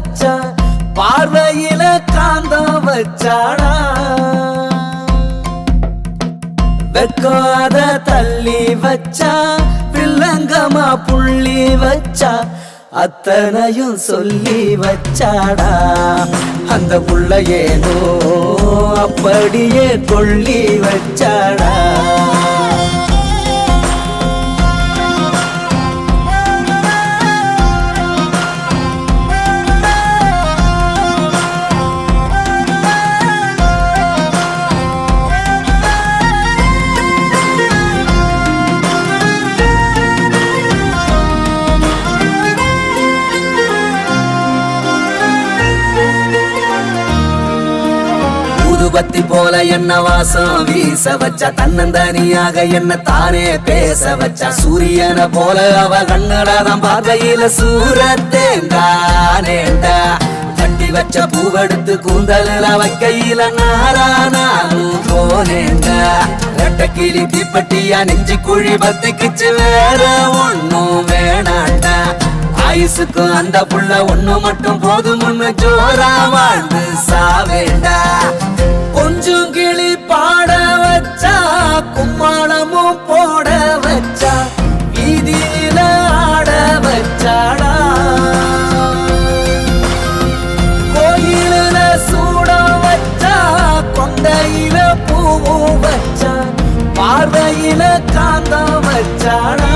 வச்சா பார்வையில காந்தம் வச்சாடா வெக்காத தள்ளி வச்சா வில்லங்கமா புள்ளி வச்சா அத்தனையும் சொல்லி வச்சாடா அந்த புள்ள ஏனோ அப்படியே கொள்ளி வச்சாடா பத்தி போல என்ன வாசம் வீச வச்சா தன்னந்தனியாக என்ன தானே பேச வச்சா சூரியனை போல அவ கண்ணடாதான் பார்வையில சூரத்தேங்கானேண்டா கட்டி வச்ச பூவெடுத்து கூந்தல வைக்கையில நாரானாலும் போனேண்டா ரெட்ட கிளி தீப்பட்டியா நெஞ்சு குழி பத்திக்குச்சு வேற ஒண்ணும் வேணாண்டா ஆயுசுக்கு அந்த புள்ள ஒண்ணு மட்டும் போதும்னு ஜோரா வாழ்ந்து சாவேண்டா கொஞ்சம் கிளி பாட வச்சா கும்மாளமும் போட வச்சா வீதியில ஆட வச்சாடா கோயில சூட வச்சா கொண்டையில பூவும் வச்சா பார்வையில காந்தம் வச்சாடா